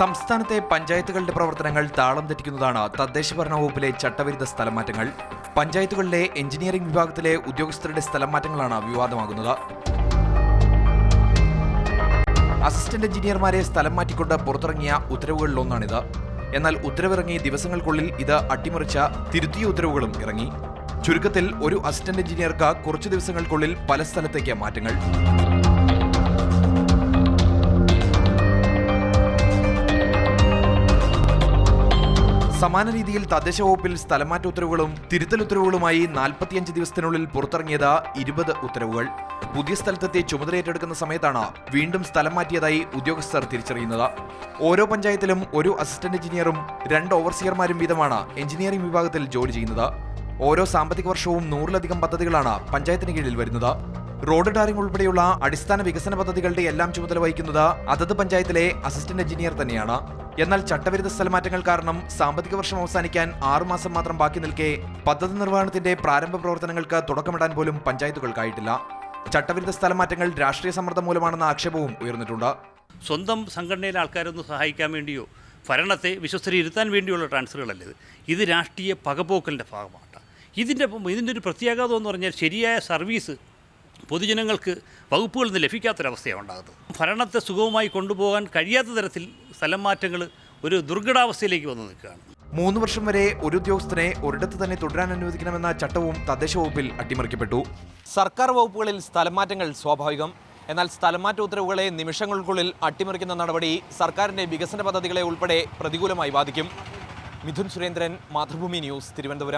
സംസ്ഥാനത്തെ പഞ്ചായത്തുകളുടെ പ്രവർത്തനങ്ങൾ താളം തെറ്റിക്കുന്നതാണ് തദ്ദേശഭരണ വകുപ്പിലെ ചട്ടവിരുദ്ധ സ്ഥലംമാറ്റങ്ങൾ. പഞ്ചായത്തുകളിലെ എഞ്ചിനീയറിംഗ് വിഭാഗത്തിലെ ഉദ്യോഗസ്ഥരുടെ സ്ഥലംമാറ്റങ്ങളാണ് വിവാദമാകുന്നത്. അസിസ്റ്റന്റ് എഞ്ചിനീയർമാരെ സ്ഥലം മാറ്റിക്കൊണ്ട് പുറത്തിറങ്ങിയ ഉത്തരവുകളിലൊന്നാണിത്. എന്നാൽ ഉത്തരവിറങ്ങി ദിവസങ്ങൾക്കുള്ളിൽ ഇത് അട്ടിമറിച്ച തിരുത്തിയ ഉത്തരവുകളും ഇറങ്ങി. ചുരുക്കത്തിൽ ഒരു അസിസ്റ്റന്റ് എഞ്ചിനീയർക്ക് കുറച്ചു ദിവസങ്ങൾക്കുള്ളിൽ പല സ്ഥലത്തേക്ക് മാറ്റങ്ങൾ. സമാന രീതിയിൽ തദ്ദേശ വകുപ്പിൽ സ്ഥലംമാറ്റ ഉത്തരവുകളും തിരുത്തൽ ഉത്തരവുകളുമായി 45 ദിവസത്തിനുള്ളിൽ പുറത്തിറങ്ങിയത് 20 ഉത്തരവുകൾ. പുതിയ സ്ഥലത്തെത്തി ചുമതലയേറ്റെടുക്കുന്ന സമയത്താണ് വീണ്ടും സ്ഥലം മാറ്റിയതായി ഉദ്യോഗസ്ഥർ തിരിച്ചറിയുന്നത്. ഓരോ പഞ്ചായത്തിലും ഒരു അസിസ്റ്റന്റ് എഞ്ചിനീയറും 2 ഓവർസിയർമാരും വീതമാണ് എഞ്ചിനീയറിംഗ് വിഭാഗത്തിൽ ജോലി ചെയ്യുന്നത്. ഓരോ സാമ്പത്തിക വർഷവും 100-ലധികം പദ്ധതികളാണ് പഞ്ചായത്തിന് കീഴിൽ വരുന്നത്. റോഡ് ടാറിംഗ് ഉൾപ്പെടെയുള്ള അടിസ്ഥാന വികസന പദ്ധതികളുടെ എല്ലാം ചുമതല വഹിക്കുന്നത് അതത് പഞ്ചായത്തിലെ അസിസ്റ്റന്റ് എഞ്ചിനീയർ തന്നെയാണ്. എന്നാൽ ചട്ടവിരുദ്ധ സ്ഥലമാറ്റങ്ങൾ കാരണം സാമ്പത്തിക വർഷം അവസാനിക്കാൻ 6 മാസം മാത്രം ബാക്കി നിൽക്കെ പദ്ധതി നിർവഹണത്തിന്റെ പ്രാരംഭ പ്രവർത്തനങ്ങൾക്ക് തുടക്കമിടാൻ പോലും പഞ്ചായത്തുകൾക്കായിട്ടില്ല. ചട്ടവിരുദ്ധ സ്ഥലമാറ്റങ്ങൾ രാഷ്ട്രീയ സമ്മർദ്ദം മൂലമാണെന്ന ആക്ഷേപവും ഉയർന്നിട്ടുണ്ട്. സ്വന്തം സംഘടനയിലെ ആൾക്കാരൊന്ന് സഹായിക്കാൻ വേണ്ടിയോ ഭരണത്തെ വിശ്വസ്തരെ ഇരുത്താൻ വേണ്ടിയുള്ള ട്രാൻസ്ഫറുകളല്ലത്. ഇത് രാഷ്ട്രീയ പകപോക്കലിൻ്റെ ഭാഗമാണ്. ഇതിൻ്റെ ഒരു പ്രത്യാഘാതം എന്ന് പറഞ്ഞാൽ ശരിയായ സർവീസ് പൊതുജനങ്ങൾക്ക് വകുപ്പുകളിൽ നിന്ന് ലഭിക്കാത്തൊരവസ്ഥയാണ് ഉണ്ടാകുന്നത്. ഭരണത്തെ സുഗമമായി കൊണ്ടുപോകാൻ കഴിയാത്ത തരത്തിൽ സ്ഥലം മാറ്റങ്ങൾ ഒരു ദുർഘടാവസ്ഥയിലേക്ക് വന്നു നിൽക്കുകയാണ്. 3 വർഷം വരെ ഒരു ഉദ്യോഗസ്ഥനെ ഒരിടത്ത് തന്നെ തുടരാൻ അനുവദിക്കണമെന്ന ചട്ടവും തദ്ദേശ വകുപ്പിൽ അട്ടിമറിക്കപ്പെട്ടു. സർക്കാർ വകുപ്പുകളിൽ സ്ഥലംമാറ്റങ്ങൾ സ്വാഭാവികം. എന്നാൽ സ്ഥലംമാറ്റ ഉത്തരവുകളെ നിമിഷങ്ങൾക്കുള്ളിൽ അട്ടിമറിക്കുന്ന നടപടി സർക്കാരിന്റെ വികസന പദ്ധതികളെ ഉൾപ്പെടെ പ്രതികൂലമായി ബാധിക്കും. മിഥുൻ സുരേന്ദ്രൻ, മാതൃഭൂമി ന്യൂസ്, തിരുവനന്തപുരം.